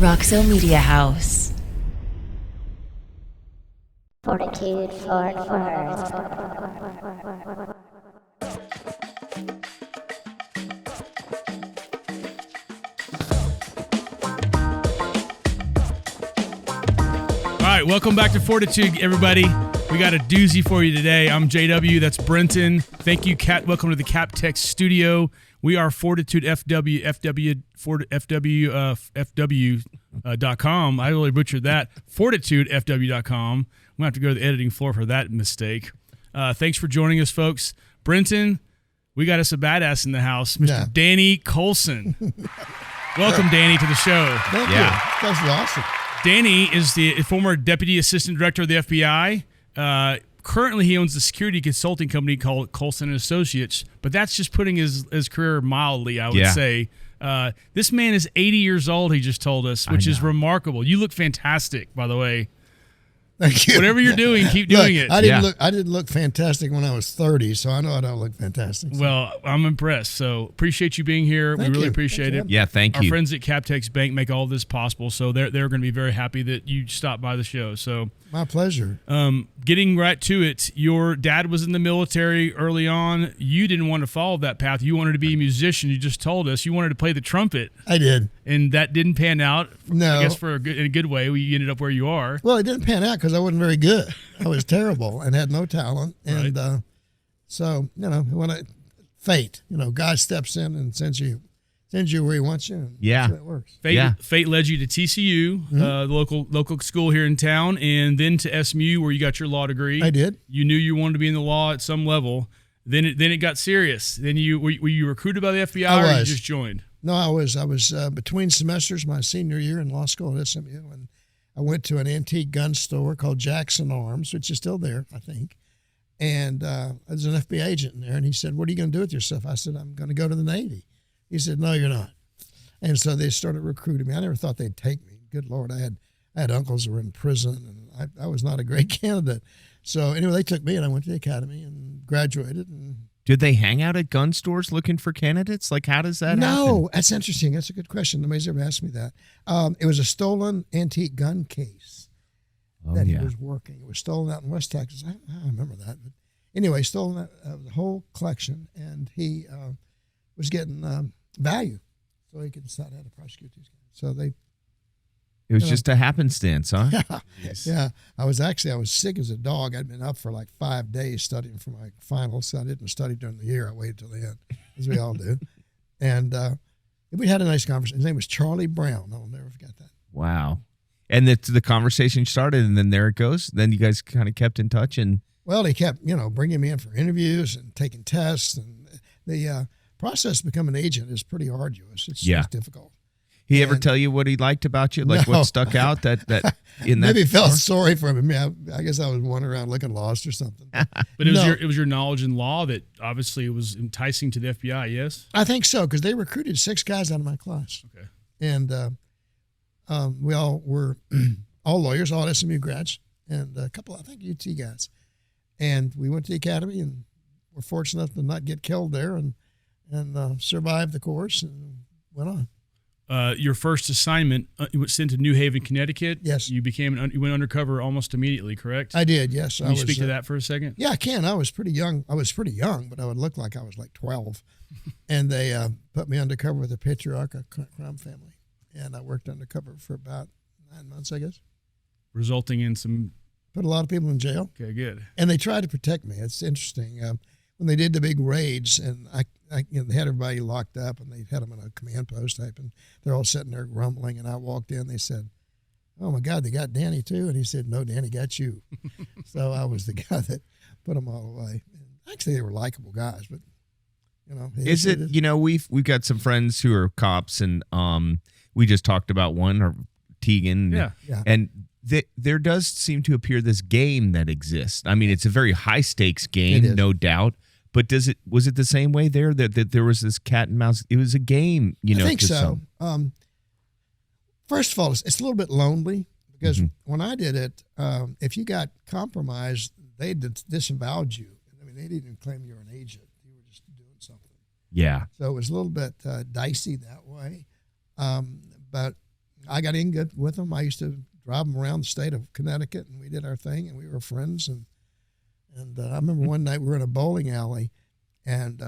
Roxo Media House. FORTitude Fort Worth. All right, welcome back to Fortitude, everybody. We got a doozy for you today. I'm JW. That's Brenton. Thank you, Kat. Welcome to the CapTech studio. We are FORTitude FW, FW.com. I really butchered that. FORTitude FW.com. I'm going to have to go to the editing floor for that mistake. Thanks for joining us, folks. Brenton, we got us a badass in the house, Mr. Danny Coulson. Welcome, Danny, to the show. Thank you. That's awesome. Danny is the former Deputy Assistant Director of the FBI. Currently, he owns a security consulting company called Coulson and Associates, but that's just putting his career mildly, I would say. This man is 80 years old, he just told us, which is remarkable. You look fantastic, by the way. Thank you. Whatever you're doing, keep doing it. I didn't look fantastic when I was 30, so I know I don't look fantastic. So. Well, I'm impressed. So appreciate you being here. We really appreciate it. Yeah, thank you. Our friends at CapTech's Bank make all this possible, so they're going to be very happy that you stopped by the show. So my pleasure. Getting right to it, your dad was in the military early on. You didn't want to follow that path. You wanted to be a musician. You just told us you wanted to play the trumpet. I did. And that didn't pan out. No. I guess in a good way. You ended up where you are. Well, it didn't pan out because I wasn't very good. I was terrible and had no talent. And so, when fate, God steps in and sends you where he wants you. And that's how it works. Fate led you to TCU, the local school here in town, and then to SMU where you got your law degree. I did. You knew you wanted to be in the law at some level. Then it got serious. Then were you recruited by the FBI or you just joined? No, I was between semesters my senior year in law school at SMU, and I went to an antique gun store called Jackson Arms, which is still there, I think. And there's an FBI agent in there, and he said, "What are you going to do with yourself?" I said, "I'm going to go to the Navy." He said, "No, you're not." And so they started recruiting me. I never thought they'd take me. Good Lord, I had uncles who were in prison, and I was not a great candidate. So anyway, they took me, and I went to the academy and graduated. And did they hang out at gun stores looking for candidates? Like, how does that happen? No, that's interesting. That's a good question. Nobody's ever asked me that. It was a stolen antique gun case that he was working. It was stolen out in West Texas. I remember that. But anyway, stolen the whole collection, and he was getting value, so he could decide how to prosecute these guys. So it was just a happenstance, huh? Yeah. Yeah. I was sick as a dog. I'd been up for like 5 days studying for my finals, so I didn't study during the year. I waited till the end, as we all do. And we had a nice conversation. His name was Charlie Brown. I'll never forget that. Wow. And the conversation started, and then there it goes. Then you guys kind of kept in touch. Well, he kept, bringing me in for interviews and taking tests. And the process to become an agent is pretty arduous. It's difficult. He ever tell you what he liked about you? Like what stuck out that in that? Maybe felt sorry for him. I guess I was wandering around looking lost or something. But it was your knowledge in law that obviously was enticing to the FBI, yes? I think so, because they recruited 6 guys out of my class. Okay. And we all were all lawyers, all SMU grads, and a couple, I think, UT guys. And we went to the academy and were fortunate enough to not get killed there and survived the course and went on. Your first assignment, you was sent to New Haven, Connecticut. Yes. You went undercover almost immediately, correct? I did, yes. Can you speak to that for a second? Yeah, I can. I was pretty young. But I would look like I was like 12. And they put me undercover with a patriarch, a crime family. And I worked undercover for about 9 months, I guess. Resulting in some... Put a lot of people in jail. Okay, good. And they tried to protect me. It's interesting. When they did the big raids, and they had everybody locked up, and they had them in a command post type, and they're all sitting there grumbling. And I walked in. They said, "Oh my God, they got Danny too." And he said, "No, Danny got you." So I was the guy that put them all away. And actually, they were likable guys, but we've got some friends who are cops, and we just talked about one, or Tegan, and there does seem to appear this game that exists. I mean, it's a very high stakes game, no doubt. But was it the same way there that there was this cat and mouse? It was a game, I think so. First of all, it's a little bit lonely because when I did it, if you got compromised, they disavowed you. I mean, they didn't even claim you were an agent. You were just doing something. Yeah. So it was a little bit dicey that way. But I got in good with them. I used to drive them around the state of Connecticut, and we did our thing, and we were friends. And I remember one night we were in a bowling alley, and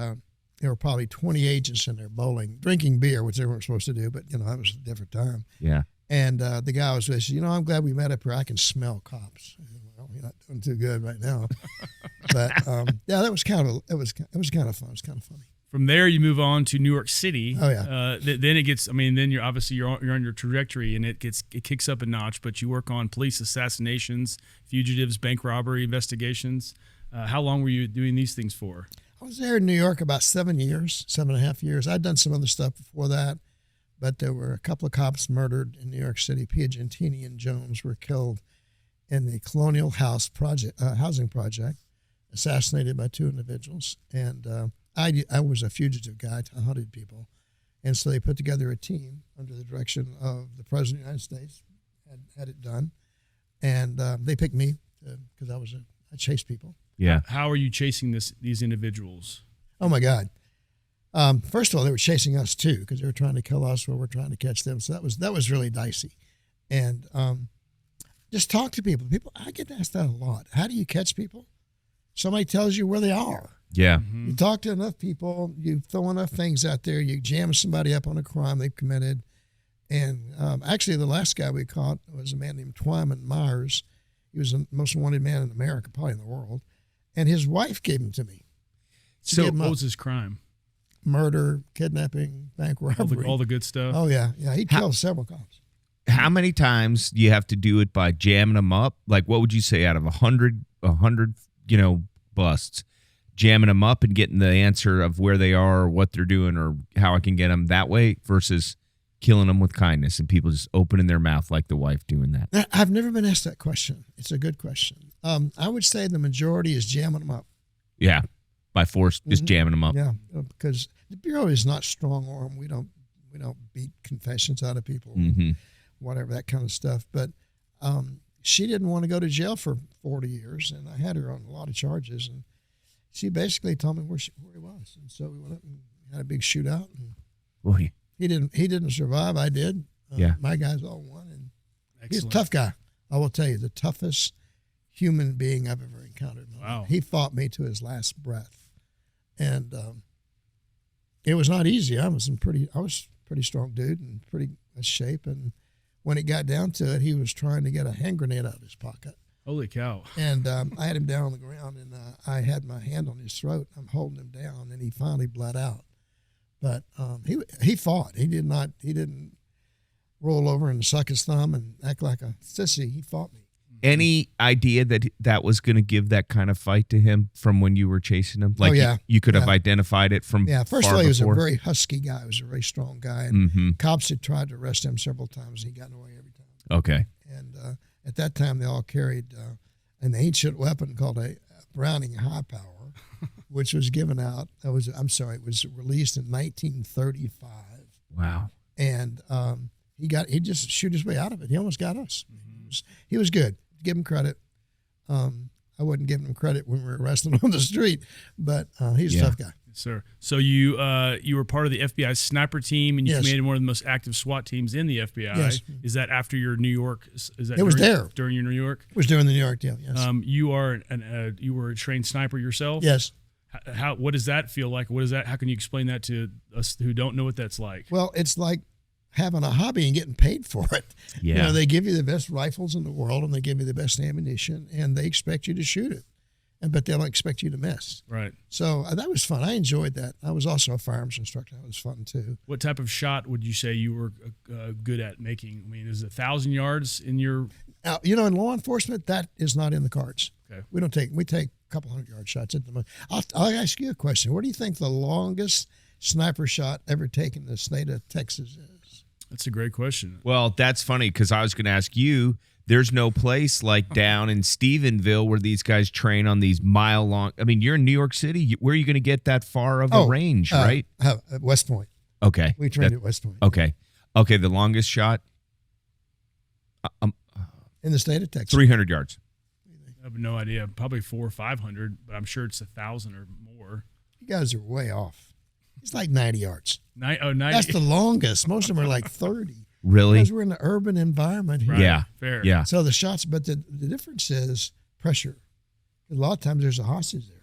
there were probably 20 agents in there bowling, drinking beer, which they weren't supposed to do, but, that was a different time. Yeah. And the guy was with us, I'm glad we met up here. I can smell cops. Well, you're not doing too good right now. But, that was kind of, it was kind of fun. It was kind of funny. From there, you move on to New York City. Oh, yeah. Then it gets, then you're obviously you're on your trajectory, and it kicks up a notch, but you work on police assassinations, fugitives, bank robbery investigations. How long were you doing these things for? I was there in New York about 7.5 years. I'd done some other stuff before that, but there were a couple of cops murdered in New York City. Piagentini and Jones were killed in the Colonial House housing project, assassinated by two individuals. And I was a fugitive guy. I hunted people. And so they put together a team under the direction of the President of the United States, had it done. And they picked me because I chased people. Yeah. How are you chasing these individuals? Oh, my God. First of all, they were chasing us, too, because they were trying to kill us while we're trying to catch them. So that was really dicey. And just talk to people. I get asked that a lot. How do you catch people? Somebody tells you where they are. Yeah. Mm-hmm. You talk to enough people, you throw enough things out there, you jam somebody up on a crime they've committed. And actually, the last guy we caught was a man named Twyman Myers. He was the most wanted man in America, probably in the world. And his wife gave him to me. So what was his crime? Murder, kidnapping, bank robbery. All the good stuff? Oh, yeah. Yeah, he killed several cops. How many times do you have to do it by jamming them up? Like, what would you say out of 100, busts, jamming them up and getting the answer of where they are or what they're doing or how I can get them that way versus killing them with kindness and people just opening their mouth like the wife doing that? I've never been asked that question. It's a good question. I would say the majority is jamming them up. Yeah, by force, just jamming them up. Yeah, because the Bureau is not strong arm. We don't beat confessions out of people, whatever, that kind of stuff. But she didn't want to go to jail for 40 years, and I had her on a lot of charges. And she basically told me where he was, and so we went up and had a big shootout. And Boy. He didn't survive. I did. My guys all won, and he's a tough guy. I will tell you, the toughest human being I've ever encountered. Wow. He fought me to his last breath, and it was not easy. I was pretty strong dude and pretty shape. And when it got down to it, he was trying to get a hand grenade out of his pocket. Holy cow! And I had him down on the ground, and I had my hand on his throat. I'm holding him down, and he finally bled out. But he fought. He didn't roll over and suck his thumb and act like a sissy. He fought me. Any idea that was going to give that kind of fight to him from when you were chasing him? Like, you could have identified it from first far of all, he was a before? very husky guy. He was a very strong guy. And cops had tried to arrest him several times. He got away every time. Okay. And at that time, they all carried an ancient weapon called a Browning high power, which was given out. It was released in 1935. Wow. And he just shoot his way out of it. He almost got us. He was good. Give him credit. I wouldn't give him credit when we were arresting him on the street, but he's a tough guy. Yes, sir. So you were part of the FBI sniper team, and you commanded one of the most active SWAT teams in the FBI. Yes. Is that after your New York? It was there during your New York. It was during the New York deal. Yes. You were a trained sniper yourself. Yes. What does that feel like? What is that? How can you explain that to us who don't know what that's like? Well, it's like having a hobby and getting paid for it. Yeah. They give you the best rifles in the world, and they give you the best ammunition, and they expect you to shoot it, but they don't expect you to miss. Right. So that was fun. I enjoyed that. I was also a firearms instructor. That was fun too. What type of shot would you say you were good at making? I mean, is it 1,000 yards in your? Now, in law enforcement, that is not in the cards. Okay. We take a couple 100-yard shots at the most. I'll ask you a question. What do you think the longest sniper shot ever taken in the state of Texas is? That's a great question. Well, that's funny because I was going to ask you, there's no place like down in Stephenville where these guys train on these mile-long. I mean, you're in New York City. Where are you going to get that far of a range, right? At West Point. Okay. We trained at West Point. Okay. The longest shot? In the state of Texas. 300 yards. I have no idea. Probably 400 or 500, but I'm sure it's 1,000 or more. You guys are way off. It's like 90 yards. 90. That's the longest. Most of them are like 30. Really? Because we're in an urban environment here. Right. Yeah. Fair. Yeah. So the shots, but the difference is pressure. A lot of times there's a hostage there.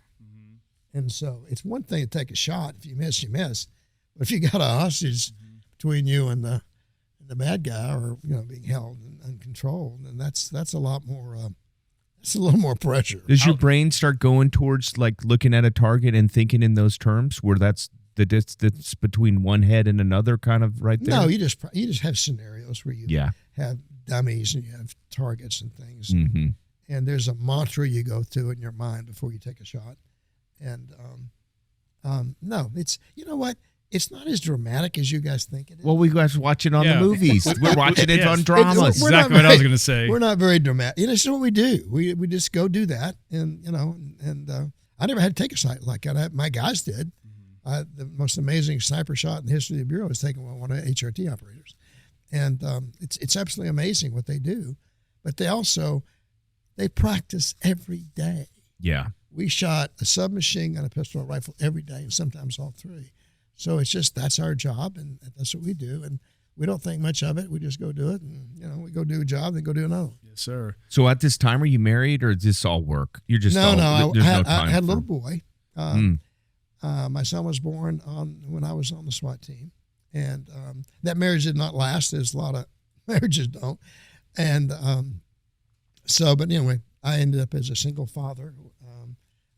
And so it's one thing to take a shot. If you miss, you miss. But if you got a hostage between you and the bad guy, or being held and controlled, then that's a lot more. It's a little more pressure. Does your brain start going towards like looking at a target and thinking in those terms, where that's the distance between one head and another, kind of right there? No, you just have scenarios where you have dummies and you have targets and things, and there's a mantra you go through in your mind before you take a shot. And no, it's what. It's not as dramatic as you guys think it is. Well, we guys watch it on the movies. We're watching it on dramas. Exactly what I was going to say. We're not very dramatic. It's what we do. We just go do that, and I never had to take a shot like that. My guys did. The most amazing sniper shot in the history of the Bureau was taken by one of the HRT operators, and it's absolutely amazing what they do. But they practice every day. Yeah, we shot a submachine gun, a pistol, a rifle every day, and sometimes all three. So it's just, that's our job, and that's what we do. And we don't think much of it. We just go do it, and we go do a job, then go do another. Yes, sir. So at this time, are you married, or is this all work? You're just I had a for... little boy. My son was born when I was on the SWAT team, and that marriage did not last, as a lot of marriages don't. And but anyway, I ended up as a single father.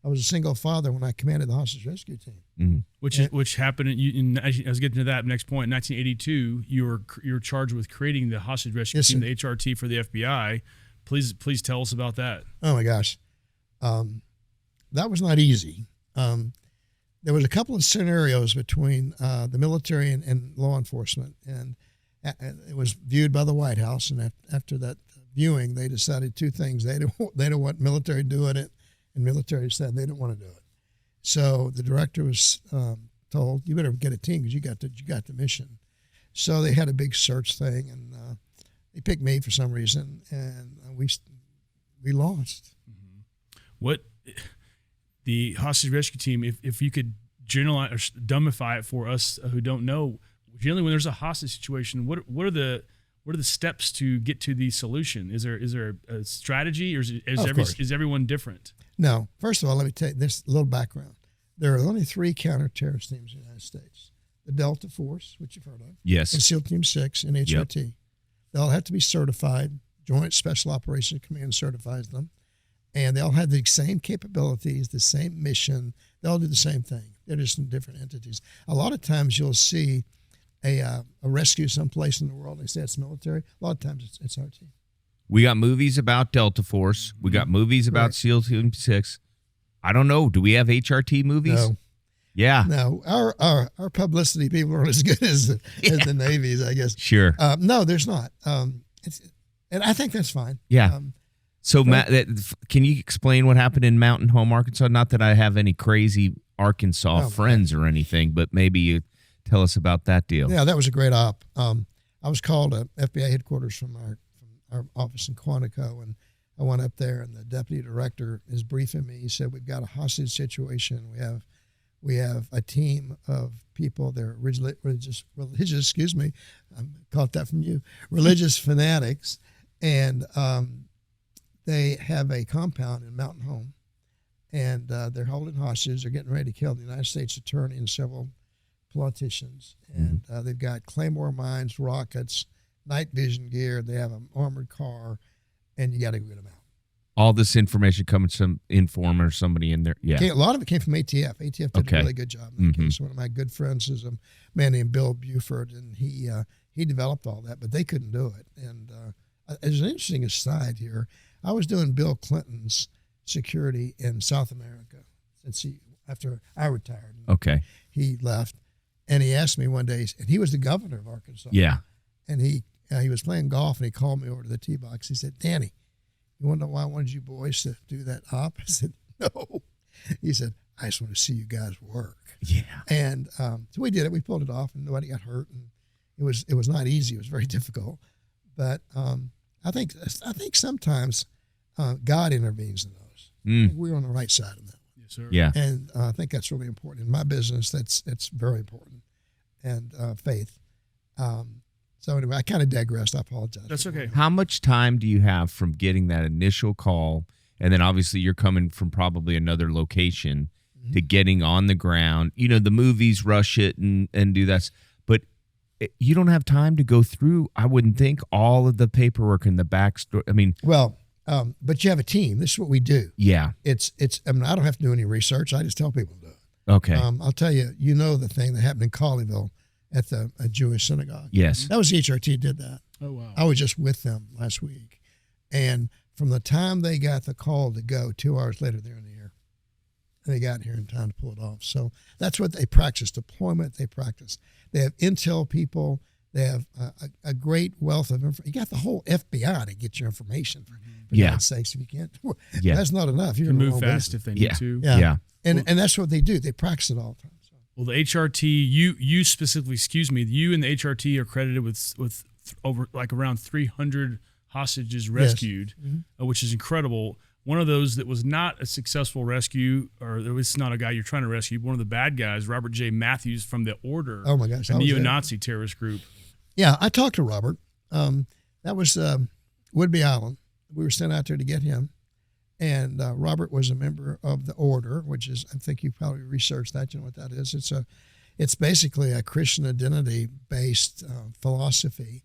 I was a single father when I commanded the hostage rescue team, which happened. I was getting to that next point. In 1982, you were charged with creating the hostage rescue team, the HRT for the FBI. Please tell us about that. Oh my gosh, that was not easy. There was a couple of scenarios between the military and law enforcement, and it was viewed by the White House. And after that viewing, they decided two things: they don't want military doing it. And military said they don't want to do it. So the director was told, you better get a team because you got the mission. So they had a big search thing, and they picked me for some reason, and we lost. What the hostage rescue team, if you could generalize or dumbify it for us who don't know, generally when there's a hostage situation, what are the steps to get to the solution? Is there a strategy, or is everyone different? No. First of all, let me tell you this little background. There are only 3 counter-terrorist teams in the United States: the Delta Force, which you've heard of, yes, and SEAL Team 6 and HRT. Yep. They all have to be certified. Joint Special Operations Command certifies them, and they all have the same capabilities, the same mission. They all do the same thing. They're just in different entities. A lot of times you'll see a rescue someplace in the world. They say it's military. A lot of times it's our team. We got movies about Delta Force. We got movies about SEAL Team 6. I don't know. Do we have HRT movies? No. Yeah. No. Our publicity people aren't as good as the Navy's, I guess. Sure. No, there's not. And I think that's fine. Yeah. So, Matt, can you explain what happened in Mountain Home, Arkansas? Not that I have any crazy Arkansas friends or anything, but maybe you tell us about that deal. Yeah, that was a great op. I was called to FBI headquarters from our office in Quantico, and I went up there, and the deputy director is briefing me. He said, "We've got a hostage situation. We have a team of people. They're religious. Excuse me, I caught that from you. Religious fanatics, and they have a compound in Mountain Home, and they're holding hostages. They're getting ready to kill the United States attorney and several politicians, and they've got claymore mines, rockets, night vision gear. They have an armored car, and you got to get them out." All this information coming from some informer or somebody in there. Yeah. A lot of it came from ATF. ATF did a really good job in that case. One of my good friends is a man named Bill Buford, and he developed all that, but they couldn't do it. And there's an interesting aside here. I was doing Bill Clinton's security in South America after I retired. Okay. He left, and he asked me one day, and he was the governor of Arkansas. Yeah. And he was playing golf, and he called me over to the tee box. He said, "Danny, you want to know why I wanted you boys to do that op?" I said, "No." He said, "I just want to see you guys work." Yeah. And so we did it. We pulled it off, and nobody got hurt. And it was not easy. It was very difficult. But I think sometimes God intervenes in those. I think we're on the right side of that. Yes, sir. Yeah. And I think that's really important. In my business, that's very important. And faith. So anyway, I kind of digressed. I apologize. That's okay. How much time do you have from getting that initial call, and then obviously you're coming from probably another location to getting on the ground? You know, the movies rush it and do that, but you don't have time to go through, I wouldn't think, all of the paperwork and the backstory. I mean, well, but you have a team. This is what we do. Yeah. It's. I mean, I don't have to do any research. I just tell people to do it. Okay. I'll tell you. You know the thing that happened in Colleyville at the Jewish synagogue. Yes. That was the HRT did that. Oh, wow. I was just with them last week, and from the time they got the call to go, 2 hours later they're in the air. And they got here in time to pull it off. So that's what they practice. Deployment. They practice. They have intel people. They have a great wealth of information. You got the whole FBI to get your information. For God's sakes, if you can't, that's not enough. You can move fast if they need to. Yeah. And that's what they do. They practice it all the time. So. Well, the HRT, you specifically, you and the HRT are credited with over like around 300 hostages rescued, which is incredible. One of those that was not a successful rescue, or it's not a guy you're trying to rescue, one of the bad guys, Robert J. Matthews from the Order, oh my gosh, a neo-Nazi terrorist group. Yeah, I talked to Robert. That was Whidbey Island. We were sent out there to get him. And Robert was a member of the Order, which is, I think you probably researched that. You know what that is? It's basically a Christian identity-based philosophy.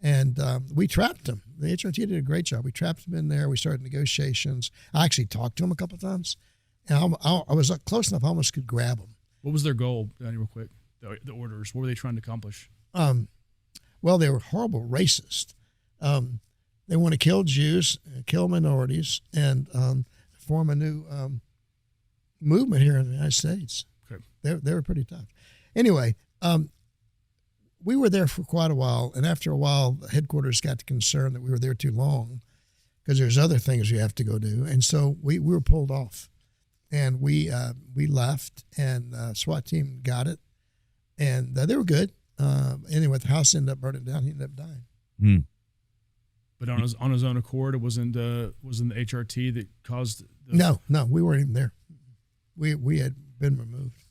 And we trapped him. The HRT did a great job. We trapped him in there. We started negotiations. I actually talked to him a couple of times. And I was close enough, I almost could grab him. What was their goal, real quick? The Orders, what were they trying to accomplish? Well, they were horrible racists. They want to kill Jews, kill minorities, and form a new movement here in the United States. Okay. They were pretty tough. Anyway, we were there for quite a while, and after a while, the headquarters got concerned that we were there too long because there's other things you have to go do, and so we were pulled off, and we left, and SWAT team got it, and they were good. Anyway, the house ended up burning down. He ended up dying. Hmm. But on his own accord, it wasn't the HRT that caused. No, we weren't even there. We had been removed.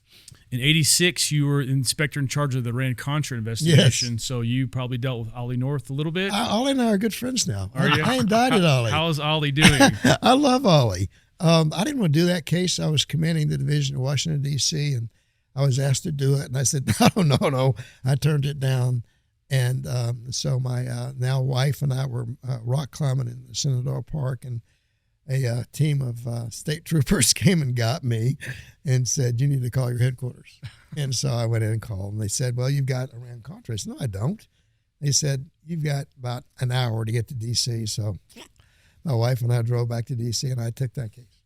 In '86, you were inspector in charge of the Iran-Contra investigation, yes. So you probably dealt with Ollie North a little bit. Ollie and I are good friends now. Are you? I indicted Ollie. How's Ollie doing? I love Ollie. I didn't want to do that case. I was commanding the division of Washington, D.C., and I was asked to do it, and I said, no. I turned it down. And so my now wife and I were rock climbing in the Shenandoah Park, and a team of state troopers came and got me and said, you need to call your headquarters. And so I went in and called, and they said, well, you've got Iran-Contra. I said, no, I don't. They said, you've got about an hour to get to D.C. So my wife and I drove back to D.C., and I took that case.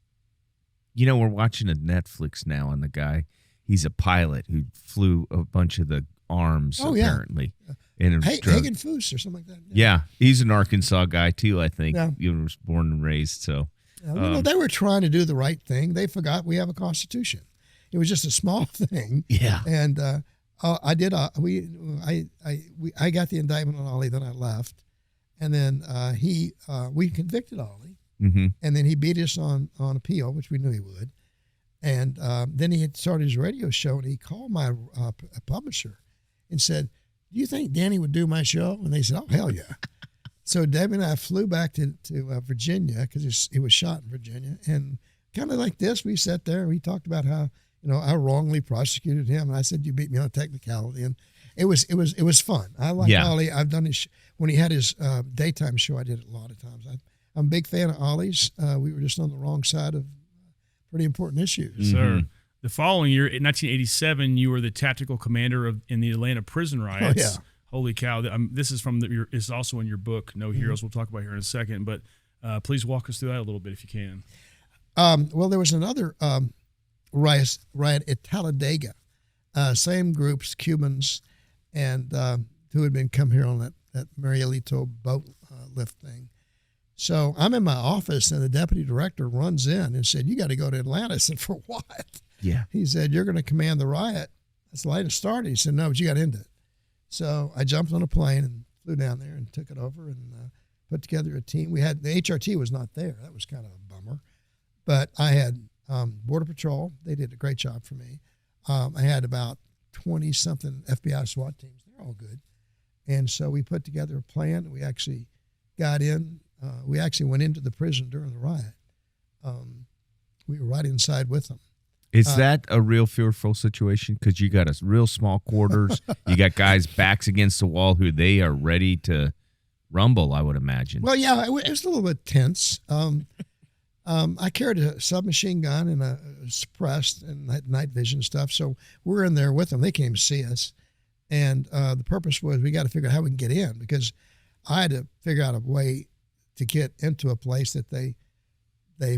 You know, we're watching a Netflix now on the guy. He's a pilot who flew a bunch of the arms, apparently. Hagen Foose or something like that. Yeah, he's an Arkansas guy, too, I think. Yeah. He was born and raised, so. They were trying to do the right thing. They forgot we have a Constitution. It was just a small thing. Yeah. And I did. I got the indictment on Ollie, then I left. And then we convicted Ollie. Mm-hmm. And then he beat us on appeal, which we knew he would. And then he had started his radio show, and he called my publisher and said, do you think Danny would do my show? And they said, oh, hell yeah. So Debbie and I flew back to Virginia because it was shot in Virginia. And kind of like this, we sat there and we talked about how, I wrongly prosecuted him. And I said, you beat me on a technicality. And it was fun. I like Ollie. I've done his, when he had his daytime show, I did it a lot of times. I'm a big fan of Ollie's. We were just on the wrong side of pretty important issues. Yes, sir. The following year, in 1987, you were the tactical commander in the Atlanta prison riots. Oh, yeah. Holy cow. This is it's also in your book, No Heroes. We'll talk about here in a second. But please walk us through that a little bit if you can. Well, there was another riot at Talladega. Same groups, Cubans, and who had been come here on that Marielito boat lift thing. So I'm in my office, and the deputy director runs in and said, you got to go to Atlanta. I said, for what? Yeah. He said, you're going to command the riot. That's the light it started. He said, no, but you got into it. So I jumped on a plane and flew down there and took it over and put together a team. We had, the HRT was not there. That was kind of a bummer. But I had Border Patrol. They did a great job for me. I had about 20-something FBI SWAT teams. They're all good. And so we put together a plan. We actually got in. We actually went into the prison during the riot. We were right inside with them. Is that a real fearful situation? Because you got a real small quarters. You got guys backs against the wall who they are ready to rumble, I would imagine. Well, yeah, it was a little bit tense. I carried a submachine gun and a suppressed and night vision stuff. So we're in there with them. They came to see us. And the purpose was we got to figure out how we can get in, because I had to figure out a way to get into a place that they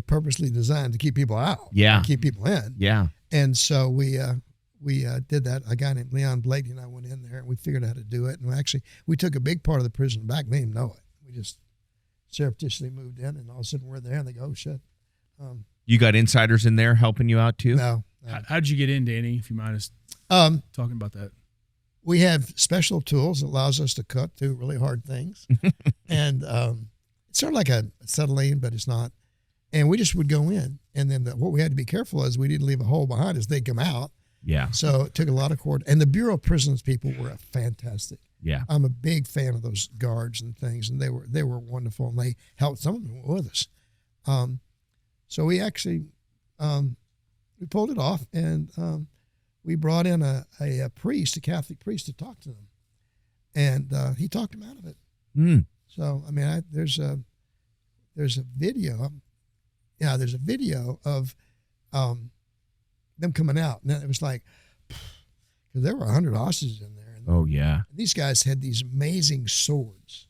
purposely designed to keep people out. Yeah. And keep people in. Yeah. And so we did that. A guy named Leon Blakey and I went in there and we figured out how to do it. And we took a big part of the prison back. They didn't even know it. We just surreptitiously moved in, and all of a sudden we're there and they go, oh, shit. You got insiders in there helping you out too? No. How'd you get in, Danny, if you mind us talking about that? We have special tools that allows us to cut through really hard things. And it's sort of like a acetylene, but it's not. And we just would go in. And then what we had to be careful is we didn't leave a hole behind as they come out. Yeah. So it took a lot of coordination. And the Bureau of Prisons people were fantastic. Yeah. I'm a big fan of those guards and things. And they were wonderful. And they helped, some of them were with us. So we actually, we pulled it off, and we brought in a priest, a Catholic priest, to talk to them. And he talked them out of it. Mm. So, I mean, there's a video. Yeah, there's a video of them coming out. And it was like, because there were 100 hostages in there. And oh, yeah. these guys had these amazing swords.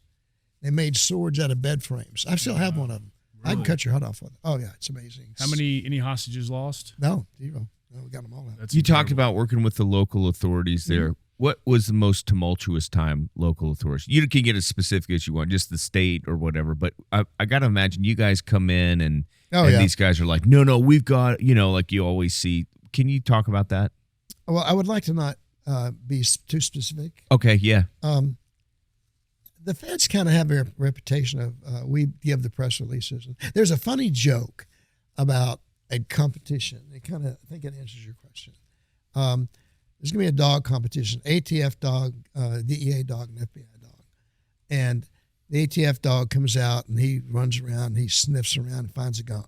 They made swords out of bed frames. I still have one of them. Really? I can cut your head off with it. Oh, yeah, it's amazing. Any hostages lost? No, zero. No, we got them all out. That's you incredible. talked about working with the local authorities there. Mm-hmm. What was the most tumultuous time, local authorities? You can get as specific as you want, just the state or whatever. But I got to imagine you guys come in and these guys are like, no, we've got, like you always see. Can you talk about that? Well, I would like to not be too specific. Okay, yeah. The feds kind of have a reputation of we give the press releases. There's a funny joke about a competition. I think it answers your question. There's going to be a dog competition, ATF dog, DEA dog, and FBI dog. And the ATF dog comes out and he runs around, and he sniffs around and finds a gun.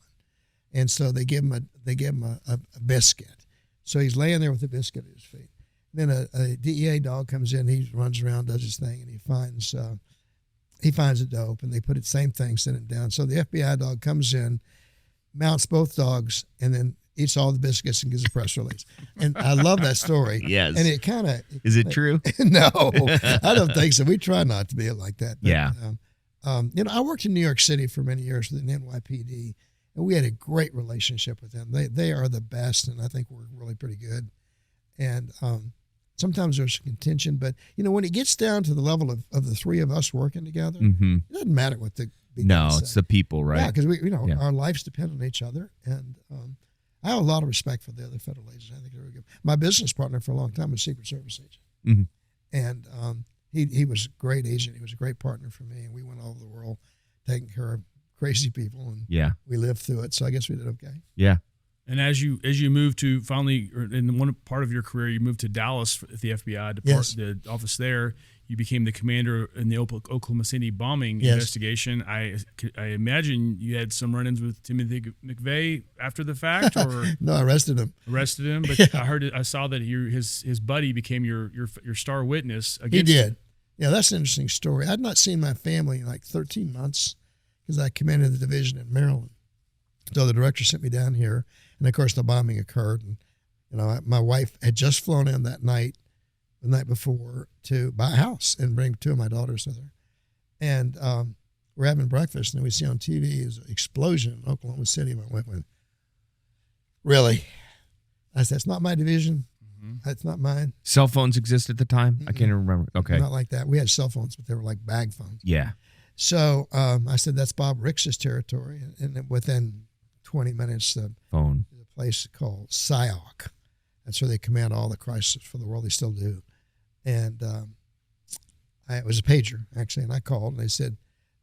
And so they give him a biscuit. So he's laying there with a biscuit at his feet. Then a DEA dog comes in, he runs around, does his thing, and he finds a dope, and they put it, same thing, send it down. So the FBI dog comes in, mounts both dogs, and then eats all the biscuits and gives a press release. And I love that story. Yes. And it kind of... Is it true? No, I don't think so. We try not to be like that. But, yeah. I worked in New York City for many years with the NYPD, and we had a great relationship with them. They are the best, and I think we're really pretty good. And sometimes there's contention, but, when it gets down to the level of the three of us working together, mm-hmm. It doesn't matter what the... No, it's the people, right? Yeah, because our lives depend on each other, and I have a lot of respect for the other federal agents. I think they're really good. My business partner for a long time was a Secret Service agent, mm-hmm. and he was a great agent. He was a great partner for me, and we went all over the world taking care of crazy people, and we lived through it. So I guess we did okay. Yeah. And as you moved to finally, or in one part of your career, you moved to Dallas at the FBI, the office there. You became the commander in the Oklahoma City bombing investigation. I imagine you had some run-ins with Timothy McVeigh after the fact, or no, I arrested him. But I saw that his buddy became your star witness. He did. Yeah, that's an interesting story. I'd not seen my family in like 13 months because I commanded the division in Maryland. So the director sent me down here, and of course the bombing occurred. And my wife had just flown in the night before, to buy a house and bring two of my daughters with her. And we're having breakfast, and we see on TV is an explosion in Oklahoma City. My wife went, really? I said, that's not my division. Mm-hmm. That's not mine. Cell phones exist at the time? Mm-mm. I can't even remember. Okay. Not like that. We had cell phones, but they were like bag phones. Yeah. So I said, that's Bob Ricks' territory. And within 20 minutes, the place called SIOC. That's where they command all the crisis for the world. They still do. And it was a pager, actually, and I called, and they said,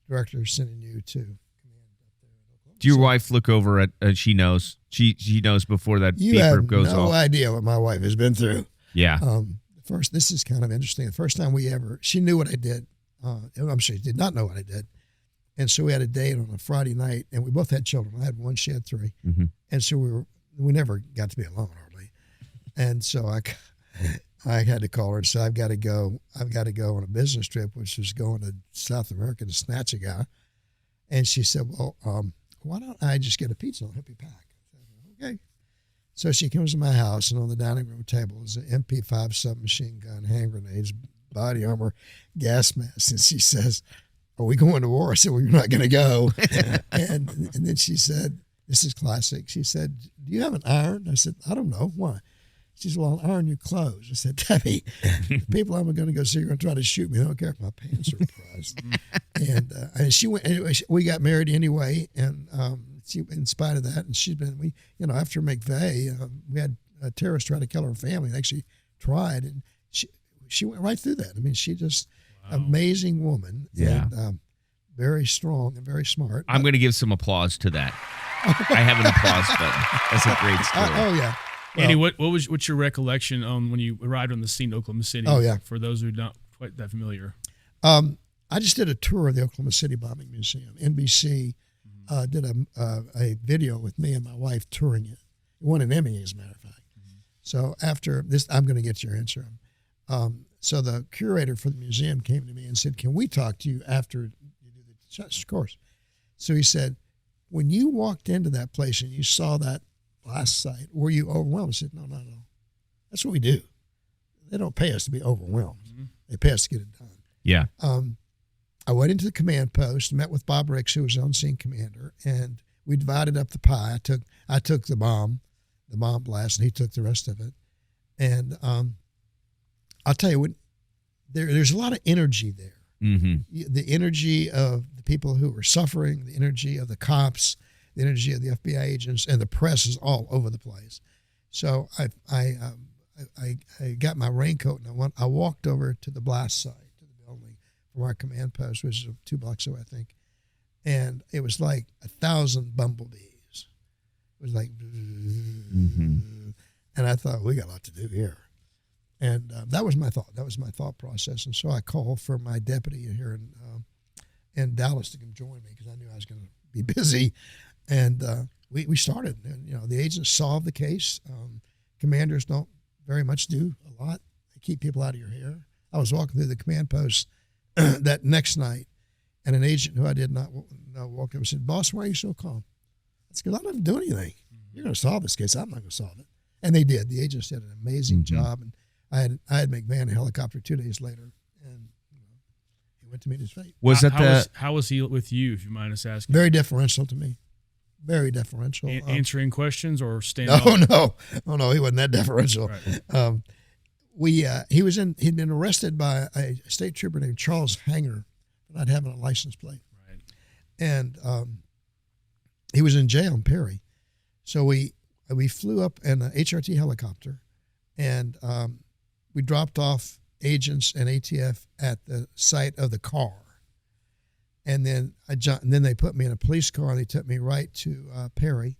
director is sending you to command up there in Oklahoma. Do your wife look over at, she knows? She knows before that beeper goes off? You have no idea what my wife has been through. Yeah. this is kind of interesting. The first time she knew what I did. I'm sure she did not know what I did. And so we had a date on a Friday night, and we both had children. I had one, she had three. Mm-hmm. And so we never got to be alone hardly. And so I had to call her and say, I've got to go on a business trip, which was going to South America to snatch a guy. And she said, well, why don't I just get a pizza and help you pack? I said, okay. So she comes to my house, and on the dining room table is an MP5 submachine gun, hand grenades, body armor, gas mask. And she says, are we going to war? I said, well, you're not going to go. and then she said, this is classic. She said, do you have an iron? I said, I don't know. Why? She said, well, I'll iron your clothes. I said, Debbie, the people I'm going to go see are going to try to shoot me. I don't care if my pants are pressed. And she went, anyway, we got married anyway. And she, in spite of that, and she's been, after McVeigh, we had a terrorist try to kill her family. They actually tried, and she went right through that. I mean, she just, amazing woman. Yeah. And, very strong and very smart. I'm going to give some applause to that. I have an applause button. That's a great story. Oh, yeah. Well, Andy, what's your recollection on when you arrived on the scene in Oklahoma City? Oh, yeah. For those who are not quite that familiar. I just did a tour of the Oklahoma City Bombing Museum. NBC did a video with me and my wife touring it. It won an Emmy, as a matter of fact. Mm-hmm. So after this, I'm going to get your answer. So the curator for the museum came to me and said, can we talk to you after you do the course? So he said, when you walked into that place and you saw that last site, were you overwhelmed? I said, no. That's what we do. They don't pay us to be overwhelmed. Mm-hmm. They pay us to get it done. Yeah. I went into the command post, met with Bob Ricks, who was on-scene commander, and we divided up the pie. I took the bomb blast, and he took the rest of it. And I'll tell you what, there's a lot of energy there. Mm-hmm. The energy of the people who were suffering, the energy of the cops, the energy of the FBI agents, and the press is all over the place. So I got my raincoat and I walked over to the blast site, to the building from our command post, which is 2 blocks away, I think. And it was like 1,000 bumblebees. It was like, and I thought, we got a lot to do here. And that was my thought. That was my thought process. And so I called for my deputy here in Dallas to come join me because I knew I was going to be busy. And we started. And, the agents solved the case. Commanders don't very much do a lot. They keep people out of your hair. I was walking through the command post that next night, and an agent who I did not know walked up and said, "Boss, why are you so calm?" I said, "Because I don't have to do anything. You're going to solve this case. I'm not going to solve it." And they did. The agents did an amazing job. And I had McVeigh in a helicopter 2 days later, and he went to meet his fate. How was he with you, if you mind us asking? Very deferential to me. Very deferential. Answering questions or standing? No, he wasn't that deferential. Right. He'd been arrested by a state trooper named Charles Hanger for not having a license plate. Right. And he was in jail in Perry. So we flew up in an HRT helicopter, and we dropped off agents and ATF at the site of the car. And then they put me in a police car, and they took me right to Perry.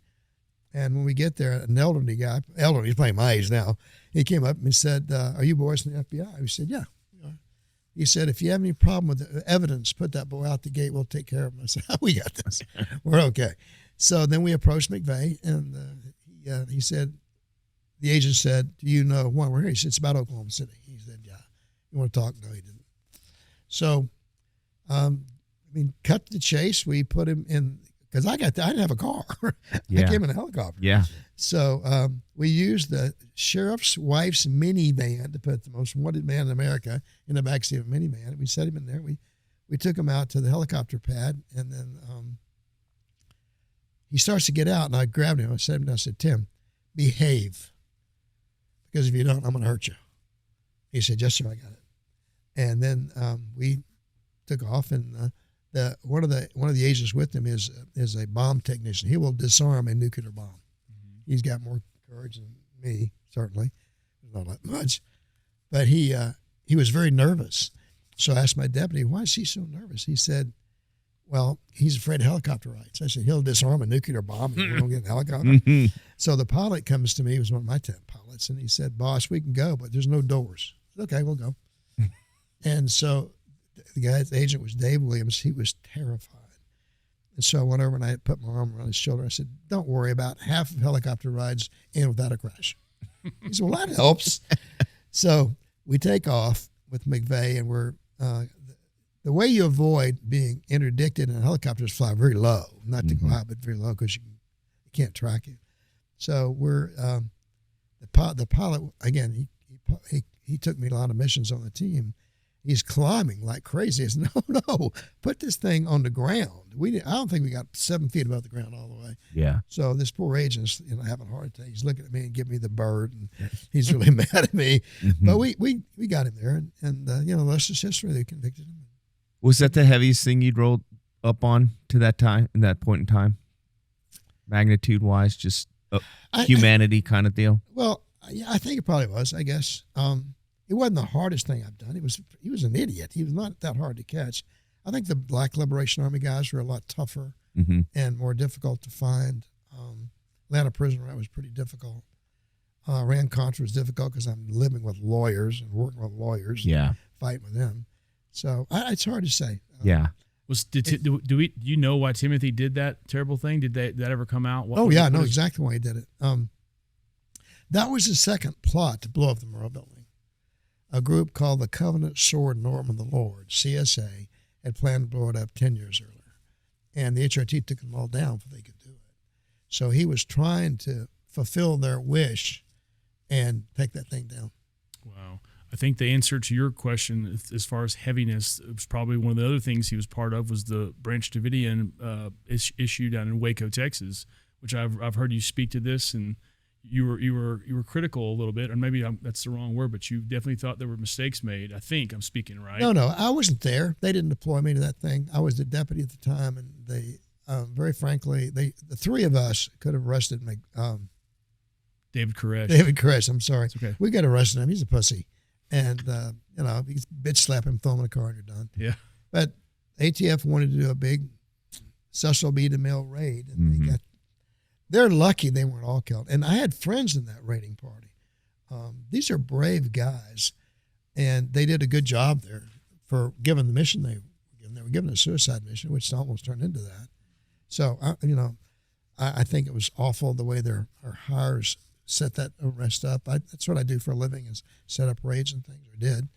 And when we get there, an elderly guy, he's playing my age now, he came up and he said, "Are you boys from the FBI?" We said, "Yeah, we are." He said, "If you have any problem with the evidence, put that boy out the gate. We'll take care of him." I said, "We got this. We're okay." So then we approached McVeigh, and he said, the agent said, "Do you know why we're here?" He said, "It's about Oklahoma City." He said, "Yeah." "You want to talk?" No, he didn't. So, cut to the chase. We put him in, because I didn't have a car. I came in a helicopter. Yeah. So we used the sheriff's wife's minivan to put the most wanted man in America in the backseat of a minivan. We set him in there. We took him out to the helicopter pad, and then he starts to get out, and I grabbed him. I said, "Tim, behave, because if you don't, I'm going to hurt you." He said, "Yes, sir, I got it." And then we took off, and one of the agents with him is a bomb technician. He will disarm a nuclear bomb. Mm-hmm. He's got more courage than me, certainly, not that much, but he was very nervous. So I asked my deputy, "Why is he so nervous?" He said, "Well, he's afraid of helicopter rides." I said, "He'll disarm a nuclear bomb and we don't get in a helicopter." So the pilot comes to me, he was one of my 10 pilots, and he said, "Boss, we can go, but there's no doors." Okay, we'll go. And so the agent was Dave Williams. He was terrified. And so I went over and I put my arm around his shoulder. I said, don't worry, about half of helicopter rides in without a crash. He said, well, that helps. So we take off with McVeigh, and we're the way you avoid being interdicted in a helicopter is fly very low, not to go high, but very low because you can't track you. So we're the pilot again. He took me a lot of missions on the team. He's climbing like crazy. I said, no, put this thing on the ground. I don't think we got 7 feet above the ground all the way. Yeah. So this poor agent's, having a heart attack. He's looking at me and giving me the bird, and he's really mad at me. But we got him there, and the rest is history. They convicted him. Was that the heaviest thing you'd rolled up on to that time, in that point in time? Magnitude-wise, just humanity kind of deal? Well, I think it probably was, I guess. It wasn't the hardest thing I've done. He was an idiot. He was not that hard to catch. I think the Black Liberation Army guys were a lot tougher and more difficult to find. Atlanta prison riot was pretty difficult. Iran-Contra was difficult because I'm living with lawyers and working with lawyers. Yeah. Fighting with them. So it's hard to say. Yeah. Do you know why Timothy did that terrible thing? Did that ever come out? I know exactly why he did it. That was his second plot to blow up the Murrah Building. A group called the Covenant, Sword, and Arm of the Lord, CSA, had planned to blow it up 10 years earlier. And the HRT took them all down before they could do it. So he was trying to fulfill their wish and take that thing down. Wow. I think the answer to your question, as far as heaviness, it was probably one of the other things he was part of was the Branch Davidian issue down in Waco, Texas, which I've heard you speak to this, and you were critical a little bit, or maybe that's the wrong word, but you definitely thought there were mistakes made. I think I'm speaking right. No, I wasn't there. They didn't deploy me to that thing. I was the deputy at the time, and they, very frankly, the three of us could have arrested me. David Koresh. I'm sorry. It's okay. We got arrested him. He's a pussy, and you bitch slap him, throw him in the car, and you're done. Yeah. But ATF wanted to do a big Cecil B. DeMille raid, and they're lucky they weren't all killed. And I had friends in that raiding party. These are brave guys, and they did a good job there for given the mission they were given. They were given a suicide mission, which almost turned into that. So, I think it was awful the way our hires set that arrest up. That's what I do for a living, is set up raids and things, or did.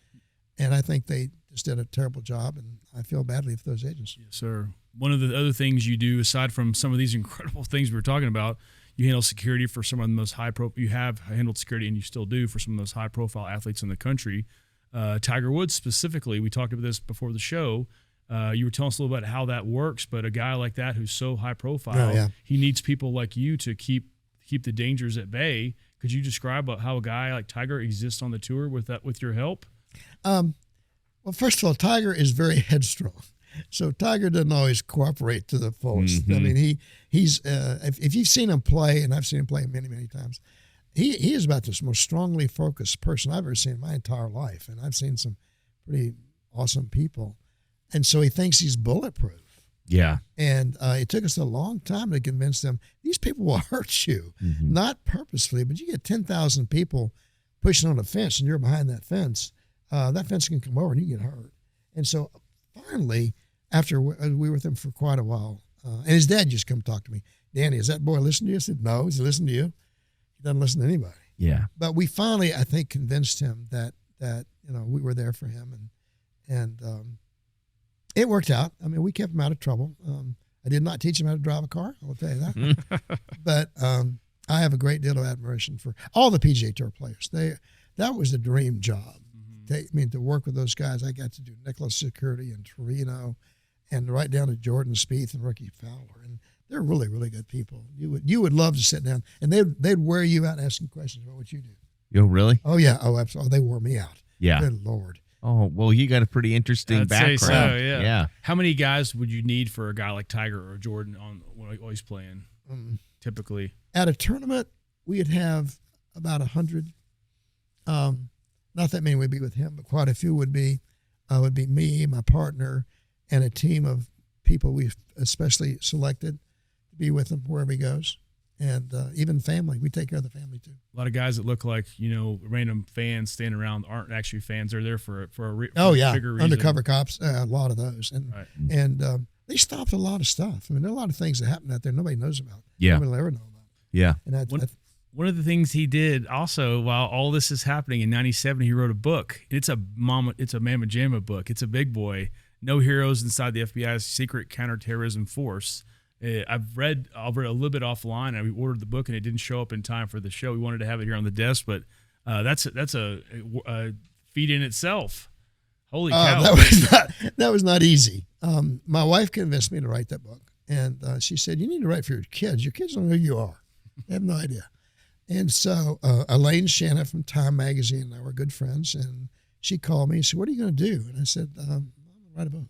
And I think they just did a terrible job, and I feel badly for those agents. Yes, sir. One of the other things you do, aside from some of these incredible things we were talking about, you handle security for some of the most you have handled security, and you still do, for some of those high-profile athletes in the country. Tiger Woods specifically, we talked about this before the show. You were telling us a little bit how that works, but a guy like that who's so high-profile, he needs people like you to keep the dangers at bay. Could you describe how a guy like Tiger exists on the tour with your help? Well, first of all, Tiger is very headstrong. So Tiger doesn't always cooperate to the fullest. I mean, he's if you've seen him play, and I've seen him play many, many times, he is about the most strongly focused person I've ever seen in my entire life. And I've seen some pretty awesome people. And so he thinks he's bulletproof. Yeah. And it took us a long time to convince them, these people will hurt you, not purposefully, but you get 10,000 people pushing on a fence and you're behind that fence. That fence can come over and you get hurt. And so finally, after we were with him for quite a while, and his dad just come talk to me. Danny, is that boy listening to you? I said, no. He said, listen to you. He doesn't listen to anybody. Yeah. But we finally, I think, convinced him that we were there for him, and it worked out. I mean, we kept him out of trouble. I did not teach him how to drive a car, I'll tell you that. But I have a great deal of admiration for all the PGA Tour players. That was the dream job. To work with those guys. I got to do Nicklaus Security in Torino, and right down to Jordan Spieth and Ricky Fowler, and they're really, really good people. You would love to sit down, and they'd wear you out asking questions about what you do. Oh, really? Oh yeah. Oh, absolutely. They wore me out. Yeah. Good Lord. Oh, well, you got a pretty interesting background. Say so, yeah. Yeah. How many guys would you need for a guy like Tiger or Jordan while he's playing? Typically, at a tournament, we'd have about 100. Not that many would be with him, but quite a few would be me, my partner, and a team of people we've especially selected to be with him wherever he goes. And even family, we take care of the family too. A lot of guys that look like random fans standing around aren't actually fans. They're there for a bigger reason. Undercover cops, a lot of those, right. and they stopped a lot of stuff. I mean, there are a lot of things that happen out there nobody knows about. Yeah, nobody will ever know about. Yeah, and one of the things he did also while all this is happening in '97, he wrote a book. It's a Mama Jamma book. It's a big boy. No heroes inside the FBI's secret counterterrorism force. I've read a little bit offline. We ordered the book and it didn't show up in time for the show. We wanted to have it here on the desk, but that's a feat in itself. Holy cow! That was not easy. My wife convinced me to write that book, and she said, "You need to write for your kids. Your kids don't know who you are. They have no idea." And so Elaine Shanna from Time Magazine and I were good friends, and she called me and said, "What are you going to do?" And I said, "I'm going to write a book."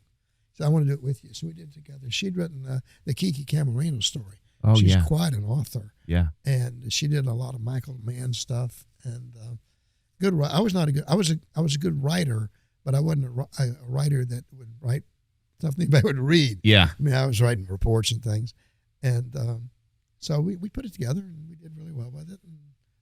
So I want to do it with you. So we did it together. She'd written the Kiki Camarino story. Oh, She's yeah. quite an author. Yeah. And she did a lot of Michael Mann stuff. And good. I was not a good. I was a good writer, but I wasn't a writer that would write something anybody would read. Yeah. I mean, I was writing reports and things, and so we put it together and we did really well with it. And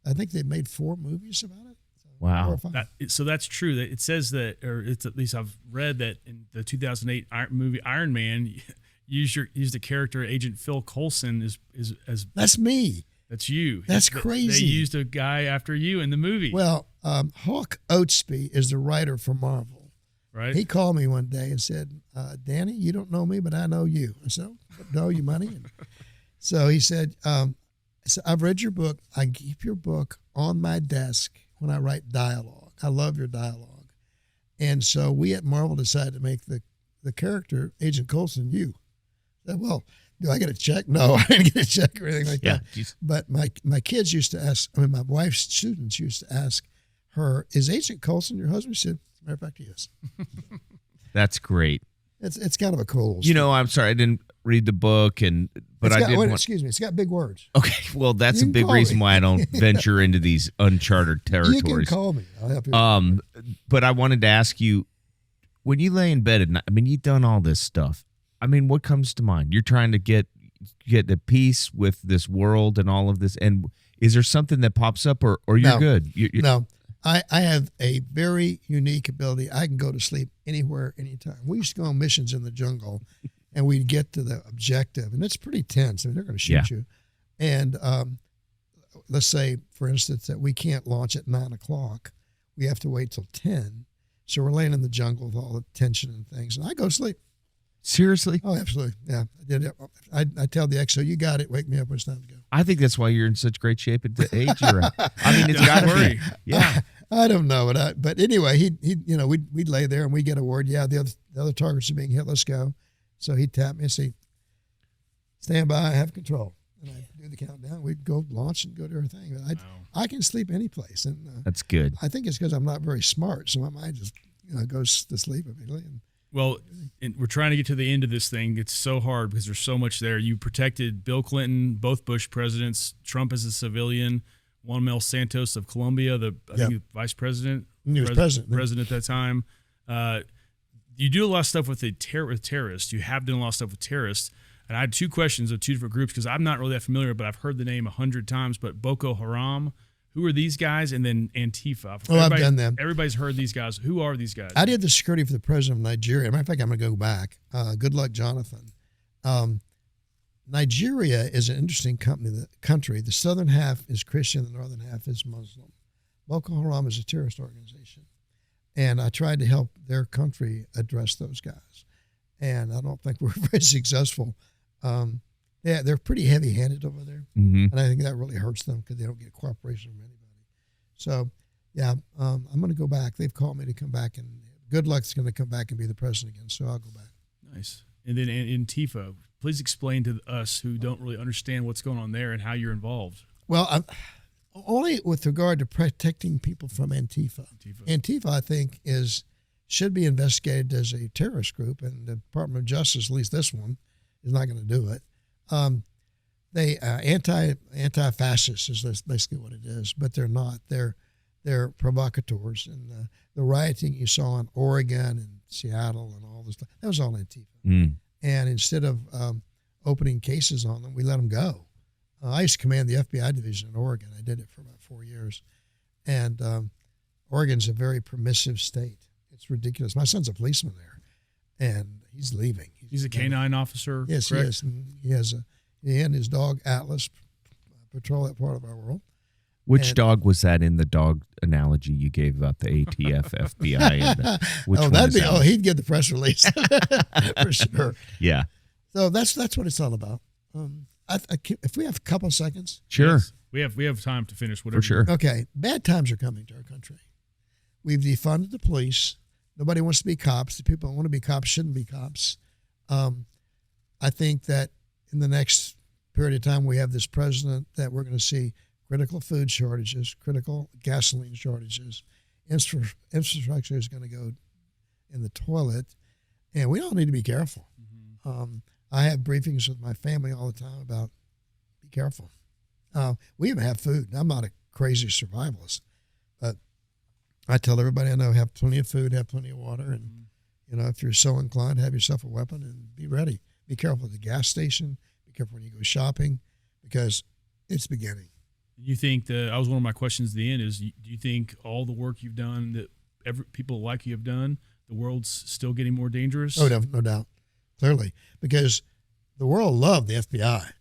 I think they made 4 movies about it. Wow. So that's true. That it says that, or it's at least I've read that in the 2008 movie Iron Man, used the character Agent Phil Coulson as that's me. That's you. That's crazy. They used a guy after you in the movie. Well, Hawk Oatsby is the writer for Marvel. Right. He called me one day and said, "Danny, you don't know me, but I know you." I said, "Oh, know you, money?" And so he said, "I've read your book. I keep your book on my desk when I write dialogue. I love your dialogue." And so we at Marvel decided to make the character, Agent Coulson, you. I said, "Well, do I get a check?" No, I didn't get a check or anything like that. Geez. But my kids used to ask, my wife's students used to ask her, "Is Agent Coulson your husband?" She said, "As a matter of fact, he is." That's great. It's kind of a cool story. I'm sorry, I didn't read the book, but I did. Excuse me, it's got big words. Okay, well, that's a big reason why I don't venture into these uncharted territories. You can call me. I'll help you. But I wanted to ask you, when you lay in bed at night, I mean, you've done all this stuff. I mean, what comes to mind? You're trying to get the peace with this world and all of this, and is there something that pops up, or you're good? No. I have a very unique ability. I can go to sleep anywhere, anytime. We used to go on missions in the jungle, and we'd get to the objective, and it's pretty tense. I mean, they're going to shoot you. And let's say, for instance, that we can't launch at 9 o'clock. We have to wait till 10. So we're laying in the jungle with all the tension and things, and I go to sleep. Seriously? Oh, absolutely. Yeah, I did it. I tell the XO, "You got it. Wake me up when it's time to go." I think that's why you're in such great shape at the age you're at. I mean, it's got to be. Yeah. I don't know, but anyway, we'd lay there and we get a word. Yeah, the other targets are being hit. Let's go. So he'd tap me and say, "Stand by, have control." And I'd do the countdown. We'd go launch and go to our thing. But I can sleep any place, and that's good. I think it's because I'm not very smart, so my mind just goes to sleep immediately. Well, we're trying to get to the end of this thing. It's so hard because there's so much there. You protected Bill Clinton, both Bush presidents, Trump as a civilian, Juan Manuel Santos of Colombia, I think vice president. He was president at that time. You do a lot of stuff with terrorists. You have done a lot of stuff with terrorists. And I had 2 questions of 2 different groups because I'm not really that familiar, but I've heard the name 100 times. But Boko Haram, who are these guys? And then Antifa. I've done them. Everybody's heard these guys. Who are these guys? I did the security for the president of Nigeria. Matter of fact, I'm going to go back. Good luck, Jonathan. Nigeria is an interesting country. The southern half is Christian, the northern half is Muslim. Boko Haram is a terrorist organization. And I tried to help their country address those guys. And I don't think we're very successful. They're pretty heavy-handed over there. Mm-hmm. And I think that really hurts them because they don't get cooperation from anybody. So, I'm going to go back. They've called me to come back, and Good Luck's going to come back and be the president again, so I'll go back. Nice. And then Antifa, please explain to us who don't really understand what's going on there and how you're involved. Well, only with regard to protecting people from Antifa. Antifa, I think, should be investigated as a terrorist group, and the Department of Justice, at least this one, is not going to do it. They anti-fascist is basically what it is, but they're not. They're provocateurs, and the rioting you saw in Oregon and Seattle and all this stuff, that was all Antifa. And instead of opening cases on them, we let them go. I used to command the FBI division in Oregon. I did it for about 4 years. And Oregon's a very permissive state. It's ridiculous. My son's a policeman there, and he's leaving. He's a canine officer, yes, correct? He is. And he and his dog, Atlas, patrol that part of our world. Which dog was that in the dog analogy you gave about the ATF, FBI? And he'd get the press release for sure. Yeah. So that's what it's all about. If we have a couple of seconds. Sure. Yes. We have time to finish whatever. For sure. Okay. Bad times are coming to our country. We've defunded the police. Nobody wants to be cops. The people who want to be cops shouldn't be cops. I think that in the next period of time, we have this president that we're going to see critical food shortages, critical gasoline shortages. Infrastructure is going to go in the toilet, and we all need to be careful. Mm-hmm. I have briefings with my family all the time about be careful. We even have food. I'm not a crazy survivalist, but I tell everybody I know, have plenty of food, have plenty of water, and if you're so inclined, have yourself a weapon and be ready. Be careful at the gas station. Be careful when you go shopping, because it's beginning. You think that was one of my questions at the end is, do you think all the work you've done that people like you have done, the world's still getting more dangerous? Oh, no doubt. Clearly, because the world loved the FBI.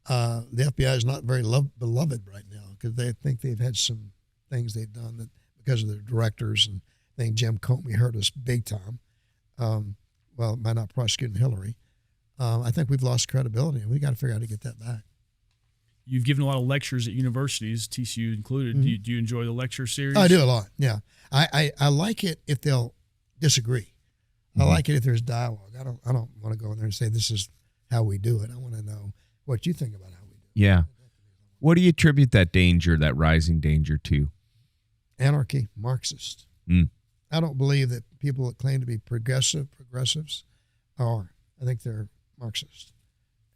The FBI is not very beloved right now because they think they've had some things they've done that because of their directors, and I think Jim Comey hurt us big time. By not prosecuting Hillary. I think we've lost credibility, and we got to figure out how to get that back. You've given a lot of lectures at universities, TCU included. Mm-hmm. Do you enjoy the lecture series? I do a lot, yeah. I like it if they'll disagree. Mm-hmm. I like it if there's dialogue. I don't want to go in there and say this is how we do it. I want to know what you think about how we do it. Yeah. What do you attribute that rising danger to? Anarchy, Marxist. I don't believe that people that claim to be progressives are. I think they're Marxist.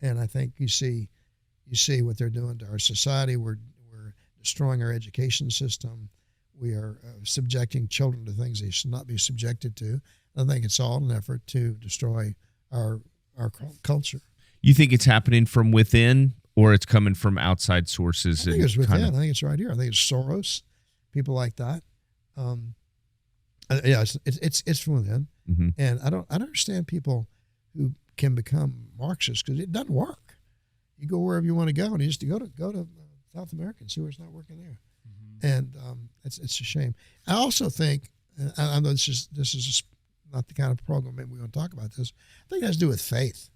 And I think you see what they're doing to our society. We're destroying our education system. We are subjecting children to things they should not be subjected to. I think it's all an effort to destroy our culture. You think it's happening from within, or it's coming from outside sources? I think it's within. I think it's right here. I think it's Soros, people like that. It's from within. Mm-hmm. And I don't understand people who can become Marxists, because it doesn't work. You go wherever you want to go, and you just go to South America and see where it's not working there. Mm-hmm. And it's a shame. I also think, I know this is not the kind of program maybe we're going to talk about this. I think it has to do with faith.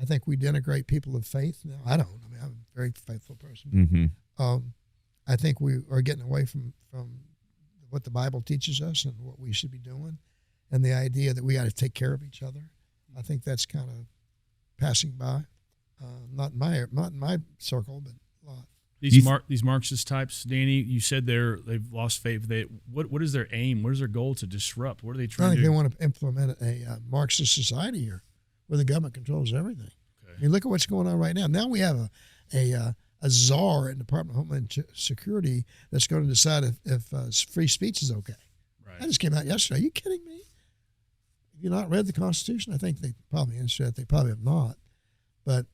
I think we denigrate people of faith now. I don't. I mean, I'm a very faithful person. Mm-hmm. I think we are getting away from what the Bible teaches us and what we should be doing, and the idea that we got to take care of each other. I think that's kind of passing by. Not in my circle, but a lot. These Marxist types, Danny, you said they've lost faith. What is their aim? What is their goal to disrupt? What are they trying to do? They want to implement a Marxist society here, where the government controls everything. Okay. I mean, look at what's going on right now. Now we have a czar in the Department of Homeland Security that's going to decide if free speech is okay. Right. That just came out yesterday. Are you kidding me? Have you not read the Constitution? I think they probably answered that. They probably have not. But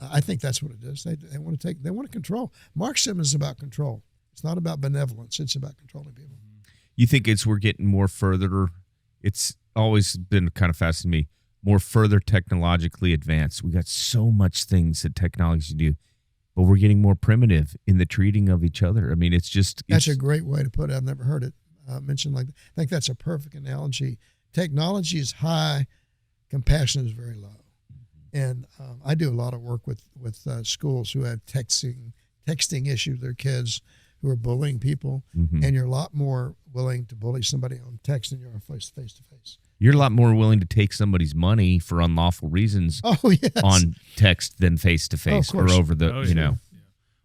I think that's what it is. They want to control. Marxism is about control. It's not about benevolence. It's about controlling people. You think we're getting more further? It's always been kind of fascinating to me. More further technologically advanced. We got so much things that technology do, but we're getting more primitive in the treating of each other. I mean, that's a great way to put it. I've never heard it mentioned like that. I think that's a perfect analogy. Technology is high, compassion is very low. And I do a lot of work with schools who have texting issues with their kids who are bullying people. Mm-hmm. And you're a lot more willing to bully somebody on text than you are face to face. You're a lot more willing to take somebody's money for unlawful reasons on text than face to face or over the, Yeah.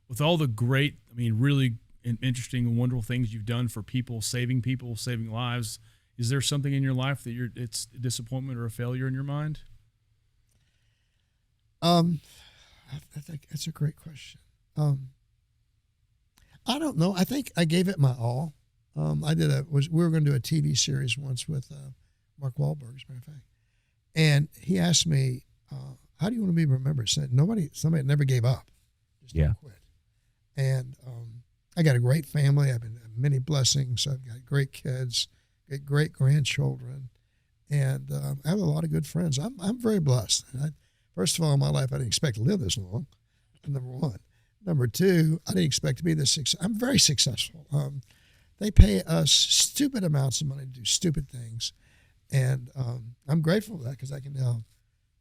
With all the great, really interesting and wonderful things you've done for people, saving lives, is there something in your life that it's a disappointment or a failure in your mind? I think that's a great question. I don't know. I think I gave it my all. We were going to do a TV series once with Mark Wahlberg, as a matter of fact, and he asked me, "How do you want to be remembered?" Said somebody that never gave up. Just didn't quit. And I got a great family. I've been many blessings. I've got great kids, got great grandchildren, and I have a lot of good friends. I'm very blessed. First of all, in my life, I didn't expect to live this long. Number one. Number two, I didn't expect to be this successful. I'm very successful. They pay us stupid amounts of money to do stupid things, and I'm grateful for that because I can now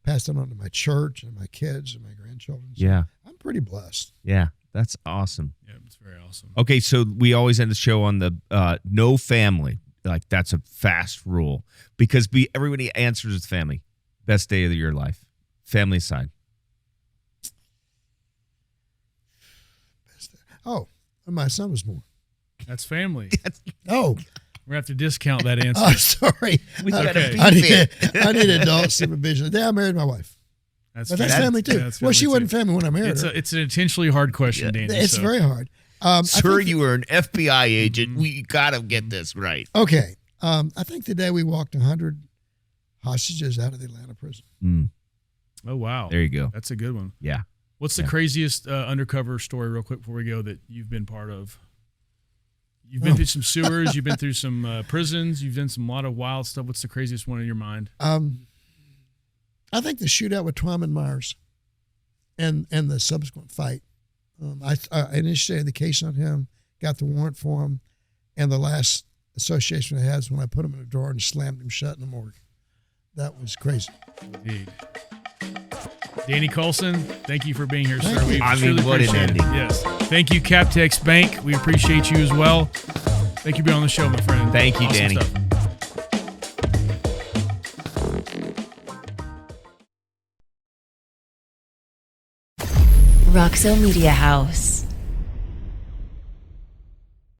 pass that on to my church and my kids and my grandchildren. So I'm pretty blessed. Yeah, that's awesome. Yeah, it's very awesome. Okay, so we always end the show on the no family. Like, that's a fast rule because everybody answers with family. Best day of your life. Family side. Oh, when my son was born. That's family. Oh. We're going to have to discount that answer. Oh, sorry. I need adult supervision. The day I married my wife. That's family too. That's family she wasn't family when I married her. It's an intentionally hard question, Danny. It's very hard. Sir, you were an FBI agent. We got to get this right. Okay. I think the day we walked 100 hostages out of the Atlanta prison. Mm. Oh, wow. There you go. That's a good one. Yeah. What's the craziest undercover story, real quick, before we go, that you've been part of? You've been through some sewers. You've been through some prisons. You've done a lot of wild stuff. What's the craziest one in your mind? I think the shootout with Twyman Myers and the subsequent fight. I initiated the case on him, got the warrant for him, and the last association I had was when I put him in a drawer and slammed him shut in the morgue. That was crazy. Indeed. Danny Coulson, thank you for being here, sir. We what an ending. Yes. Thank you, Captex Bank. We appreciate you as well. Thank you for being on the show, my friend. Thank you, awesome Danny. Stuff. Roxo Media House.